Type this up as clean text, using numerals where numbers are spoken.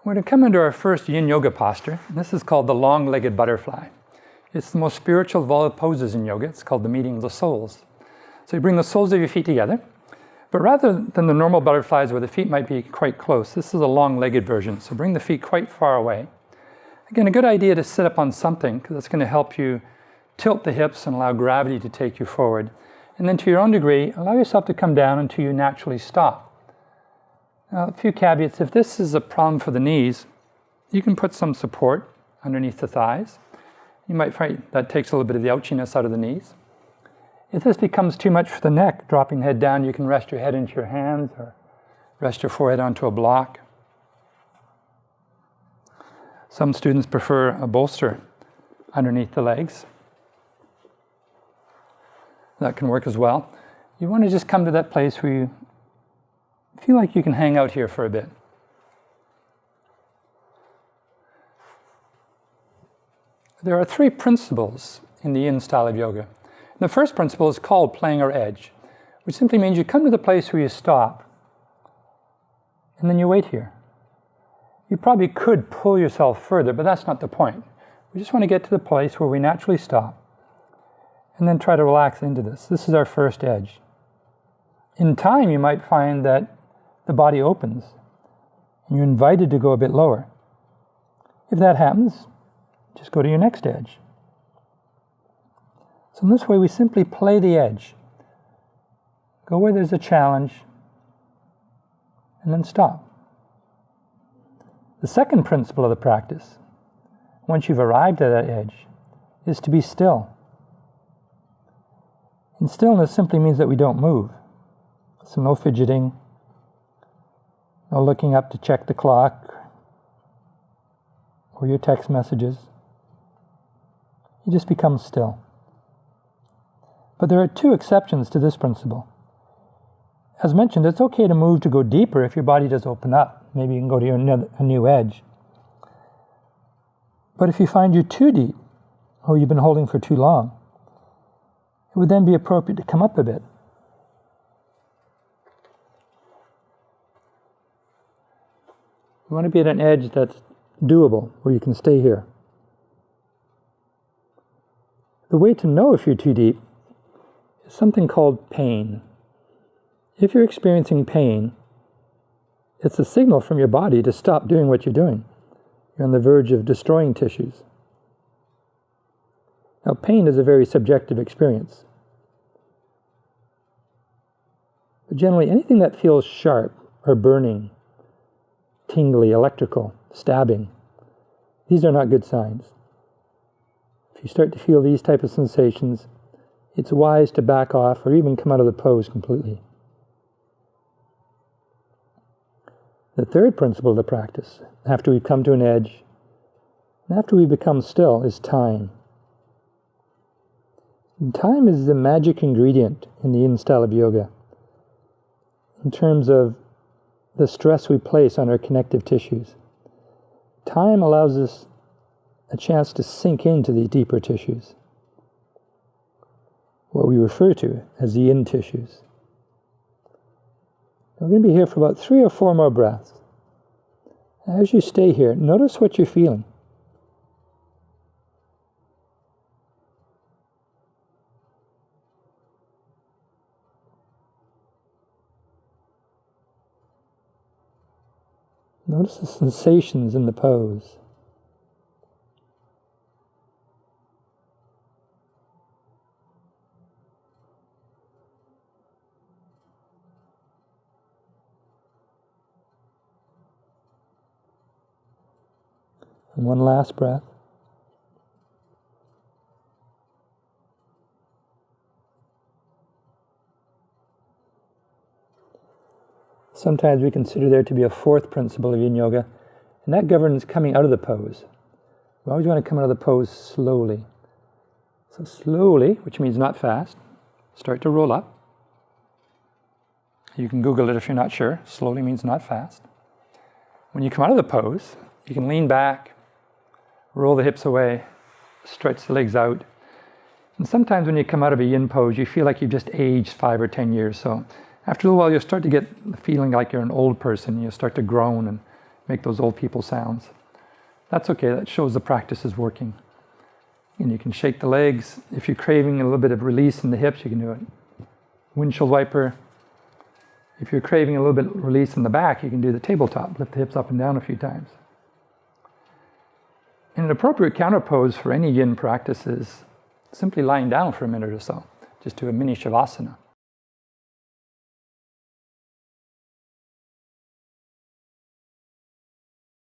We're going to come into our first Yin Yoga posture. And this is called the long-legged butterfly. It's the most spiritual of all the poses in yoga. It's called the meeting of the soles. So you bring the soles of your feet together. But rather than the normal butterflies where the feet might be quite close, this is a long-legged version. So bring the feet quite far away. Again, a good idea to sit up on something because it's going to help you tilt the hips and allow gravity to take you forward. And then to your own degree, allow yourself to come down until you naturally stop. Now, a few caveats. If this is a problem for the knees, you can put some support underneath the thighs. You might find that takes a little bit of the ouchiness out of the knees. If this becomes too much for the neck, dropping the head down, you can rest your head into your hands or rest your forehead onto a block. Some students prefer a bolster underneath the legs. That can work as well. You want to just come to that place where you feel like you can hang out here for a bit. There are 3 principles in the Yin style of yoga. The first principle is called playing our edge, which simply means you come to the place where you stop, and then you wait here. You probably could pull yourself further, but that's not the point. We just want to get to the place where we naturally stop, and then try to relax into this. This is our first edge. In time, you might find that the body opens, and you're invited to go a bit lower. If that happens, just go to your next edge. So in this way, we simply play the edge. Go where there's a challenge, and then stop. The second principle of the practice, once you've arrived at that edge, is to be still. And stillness simply means that we don't move. So no fidgeting, no looking up to check the clock or your text messages. You just become still. But there are 2 exceptions to this principle. As mentioned, it's okay to move to go deeper if your body does open up. Maybe you can go to a new edge. But if you find you're too deep, or you've been holding for too long, it would then be appropriate to come up a bit. You want to be at an edge that's doable, where you can stay here. The way to know if you're too deep is something called pain. If you're experiencing pain, it's a signal from your body to stop doing what you're doing. You're on the verge of destroying tissues. Now, pain is a very subjective experience. But generally, anything that feels sharp or burning, tingly, electrical, stabbing, these are not good signs. If you start to feel these type of sensations, it's wise to back off or even come out of the pose completely. The third principle of the practice, after we've come to an edge, and after we become still, is time. And time is the magic ingredient in the Yin style of yoga in terms of the stress we place on our connective tissues. Time allows us a chance to sink into these deeper tissues, what we refer to as the yin tissues. We're going to be here for about 3 or 4 more breaths. As you stay here, notice what you're feeling. Notice the sensations in the pose. And one last breath. Sometimes we consider there to be a 4th principle of Yin Yoga, and that governs coming out of the pose. We always want to come out of the pose slowly. So slowly, which means not fast, start to roll up. You can Google it if you're not sure. Slowly means not fast. When you come out of the pose, you can lean back, roll the hips away, stretch the legs out. And sometimes when you come out of a yin pose, you feel like you've just aged 5 or 10 years. So after a little while, you'll start to get the feeling like you're an old person. You'll start to groan and make those old people sounds. That's okay, that shows the practice is working. And you can shake the legs. If you're craving a little bit of release in the hips, you can do it. Windshield wiper. If you're craving a little bit of release in the back, you can do the tabletop, lift the hips up and down a few times. And an appropriate counter pose for any yin practice is simply lying down for a minute or so. Just do a mini shavasana.